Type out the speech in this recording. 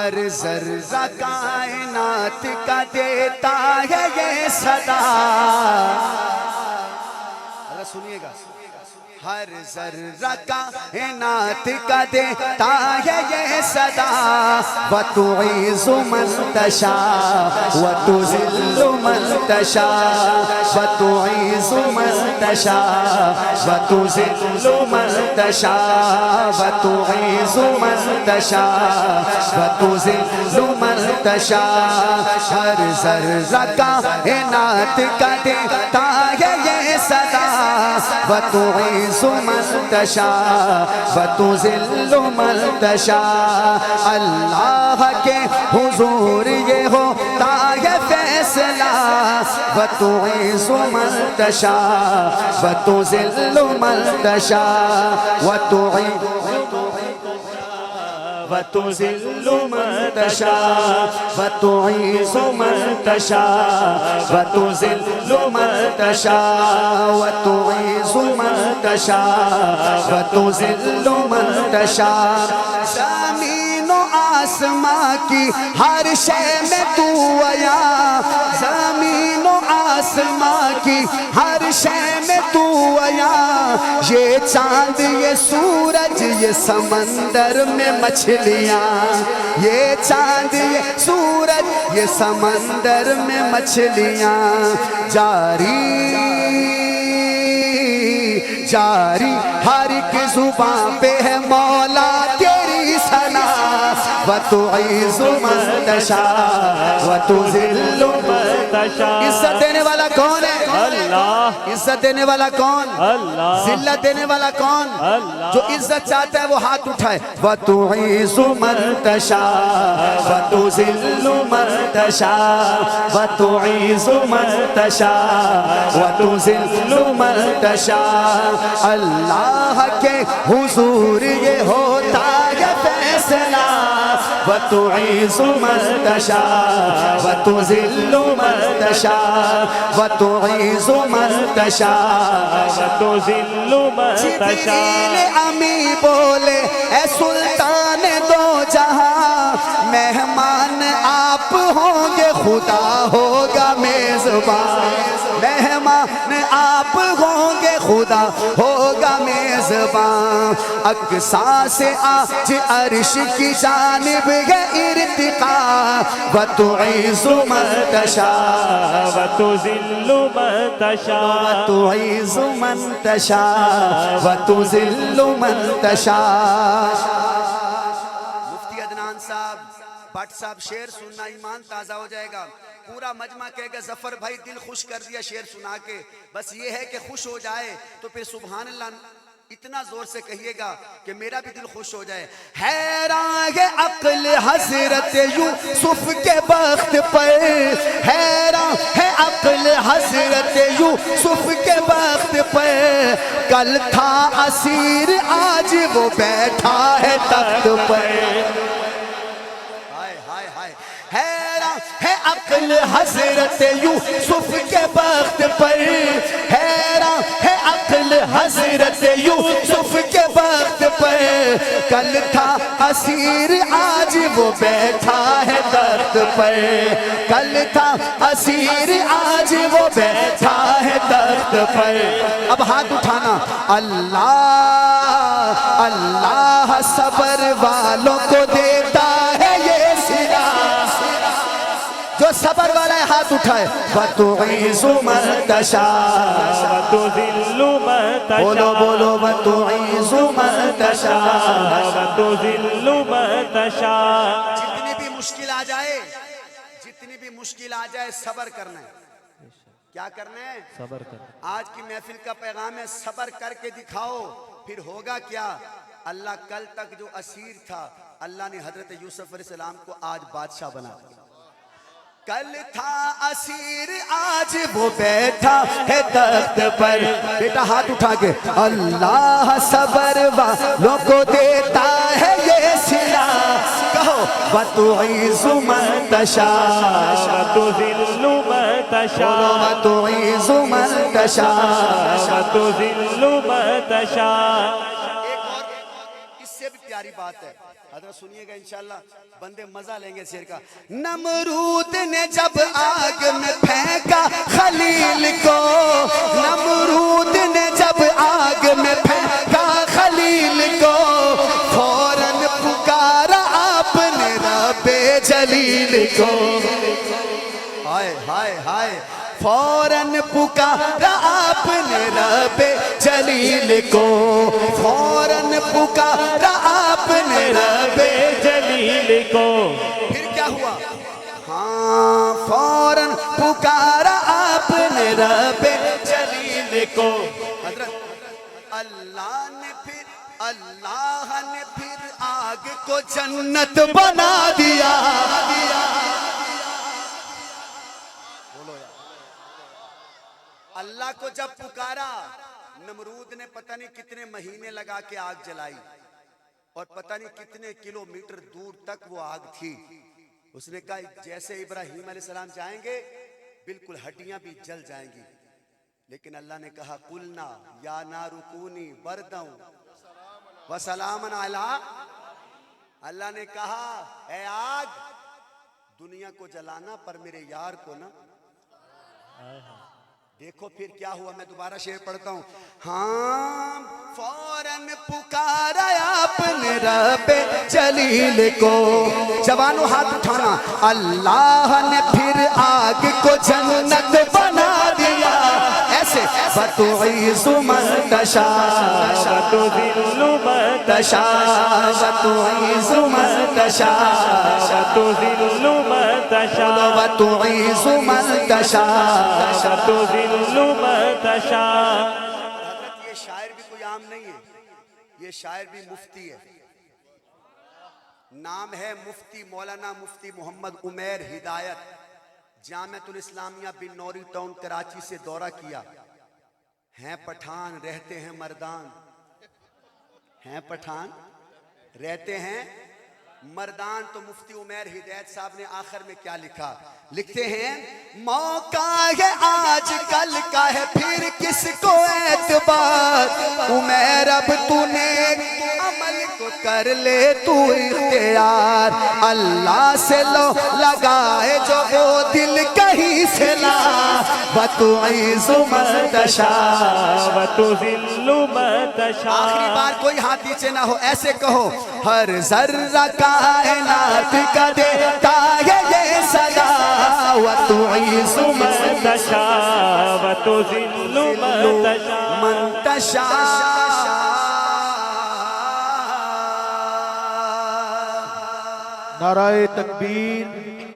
ہر ذرہ کائنات کا دیتا ہے یہ صدا. سنیے گا. ہر ذرہ کائنات کا دیتا ہے یہ صدا. وَتُعِزُّ مَن تَشَاءُ وَتُذِلُّ مَن تَشَاءُ وَتُعِزُّ مَن تَشَاءُ وَتُذِلُّ مَن تَشَاءُ وَتُعِزُّ مَن تَشَاءُ وَتُذِلُّ مَن تَشَاءُ. ہر ذرہ کائنات کا دیتا ہے یہ صدا. وَتُعِزُّ مَن تَشَاءُ وَتُذِلُّ مَن تَشَاءُ. اللہ کے حضور یہ ہوتا ہے فیصلہ. وَتُعِزُّ مَن تَشَاءُ وَتُذِلُّ مَن تَشَاءُ وَتُذِلُّ مَن تَشَاءُ وَتُعِزُّ مَن تَشَاءُ وَتُذِلُّ مَن تَشَاءُ وَتُعِزُّ مَن تَشَاءُ وَتُذِلُّ مَن تَشَاءُ. زمین و آسمان کی ہر شے میں تو آیا. زمین و آسمان کی ہر شے میں تو آیا. یہ چاند یہ سورج یہ سمندر میں مچھلیاں. یہ چاند یہ سورج یہ سمندر میں مچھلیاں. جاری جاری ہر ایک زبان پہ ہے مولا تیری ثنا. وَتُعِزُّ مَن تَشَاءُ وَتُذِلُّ مَن تَشَاءُ. عزت دینے والا کون ہے؟ اللہ. عزت دینے والا کون؟ اللہ. ذلت دینے والا کون؟ اللہ. جو عزت چاہتا ہے وہ ہاتھ اٹھائے. وَتُعِزُّ مَن تَشَاءُ وَتُذِلُّ مَن تَشَاءُ وَتُعِزُّ مَن تَشَاءُ وَتُذِلُّ مَن تَشَاءُ. اللہ کے حضور یہ ہوتا ہے فیصلہ. وَتُعِزُّ مَن تَشَاءُ وَتُذِلُّ مَن تَشَاءُ وَتُعِزُّ مَن تَشَاءُ وَتُذِلُّ مَن تَشَاءُ. جبریل امی بولے اے سلطان دو جہاں. مہمان آپ ہوں گے خدا ہوگا میزبان. مہمان آپ ہوں گے خدا ہوگا میزبان. اقصا سے آج عرش کی جانب ہے ارتقاء. وَتُعِزُّ مَن تَشَاءُ وَتُذِلُّ مَن تَشَاءُ وَتُعِزُّ مَن تَشَاءُ وَتُذِلُّ مَن تَشَاءُ. مفتی عدنان صاحب بٹ صاحب شعر سننا ایمان تازہ ہو جائے گا. پورا مجمع کہے گا ظفر بھائی دل خوش کر دیا شعر سنا کے. بس یہ ہے کہ خوش ہو جائے تو پھر سبحان اللہ اتنا زور سے کہیے گا کہ میرا بھی دل خوش ہو جائے. حیران ہے عقل حضرت یوسف کے بخت پر. حیران ہے عقل حضرت یوسف کے بخت پر. کل تھا اسیر آج وہ بیٹھا ہے تخت پر. حیران ہے عقل حضرت یوسف کے بخت پر. حیران ہے عقل حضرت یوسف کے بخت پر. کل تھا اسیر آج وہ بیٹھا ہے تخت پر. کل تھا اسیر آج وہ بیٹھا ہے تخت پر. اب ہاتھ اٹھانا. اللہ اللہ صبر والوں کو دیتا ہے یہ صلہ. جو صبر والا ہے ہاتھ اٹھائے. وَتُعِزُّ مَن تَشَاءُ وَتُذِلُّ مَن تَشَاءُ. بولو بولو. وَتُعِزُّ مَن تَشَاءُ وَتُذِلُّ مَن تَشَاءُ. جتنی بھی مشکل آ جائے صبر کرنا ہے. کیا کرنا ہے؟ صبر کرنا. آج کی محفل کا پیغام ہے صبر کر کے دکھاؤ. پھر ہوگا کیا؟ اللہ کل تک جو اسیر تھا اللہ نے حضرت یوسف علیہ السلام کو آج بادشاہ بنا دیا. کل تھا اسیر آج وہ بیٹھا ہے تخت پر. بیٹا ہاتھ اٹھا کے. اللہ صبر والوں کو دیتا ہے یہ صلہ. کہو. وَتُعِزُّ مَن تَشَاءُ وَتُذِلُّ مَن تَشَاءُ وَتُعِزُّ مَن تَشَاءُ وَتُذِلُّ مَن تَشَاءُ. ایک اور اس سے بھی پیاری بات ہے. حضرت سنیے گا انشاءاللہ بندے مزہ لیں گے شعر کا. نمرود نے جب آگ میں پھینکا خلیل کو, نمرود نے جب آگ میں پھینکا خلیل کو, فوراً پکارا آپ نے رب جلیل کو. ہائے ہائے ہائے, فوراً پکارا آپ نے رب جلیل کو, فوراً پکارا آپ نے رب جلیل کو. پھر کیا ہوا؟ ہاں فوراً پکارا آپ نے رب جلیل کو. حضرت اللہ نے پھر آگ کو جنت بنا دیا. اللہ کو جب پکارا, نمرود نے پتہ نہیں کتنے مہینے لگا کے آگ جلائی, اور پتہ نہیں کتنے کلومیٹر دور تک وہ آگ تھی. اس نے کہا جیسے ابراہیم علیہ السلام جائیں گے بالکل ہڈیاں بھی جل جائیں گی. لیکن اللہ نے کہا قلنا یا نار کونی برداً وسلاما علی, اللہ نے کہا اے آگ دنیا کو جلانا پر میرے یار کو نا. دیکھو پھر کیا ہوا, میں دوبارہ شعر پڑھتا ہوں. ہاں فوراً پکارا آپ نے رب جلیل کو. جوانوں ہاتھ اٹھانا. اللہ نے پھر آگ کو جنت بنا دیا. ایسے وَتُعِزُّ مَن تَشَاءُ وَتُذِلُّ مَن تَشَاءُ وَتُعِزُّ مَن تَشَاءُ وَتُذِلُّ مَن تَشَاءُ وَتُعِزُّ مَن تَشَاءُ وَتُذِلُّ مَن تَشَاءُ. حضرت یہ شاعر بھی کوئی عام نہیں ہے, یہ شاعر بھی مفتی ہے. نام ہے مفتی مولانا مفتی محمد عمیر ہدایت. جامعۃ الاسلامیہ بن نوری ٹاؤن کراچی سے دورہ کیا. ہیں پٹھان رہتے ہیں مردان, ہیں پٹھان رہتے ہیں مردان. تو مفتی عمیر ہدایت صاحب نے آخر میں کیا لکھا؟ لکھتے ہیں موقع ہے آج کل کا ہے پھر کس کو اعتبار, عمیر اب تو نے عمل کو کر لے تو اختیار. اللہ سے لو لگائے جو وہ دل کہیں سے لا, وَتُعِزُّ مَن تَشَاءُ وَتُذِلُّ مَن تَشَاءُ. آخری بار کوئی ہاتھ نیچے نہ ہو, ایسے کہو ہر ذرہ کائنات کا دیتا ہے یہ صدا, وَتُعِزُّ مَن تَشَاءُ وَتُذِلُّ مَن تَشَاءُ. نعرہ تکبیر.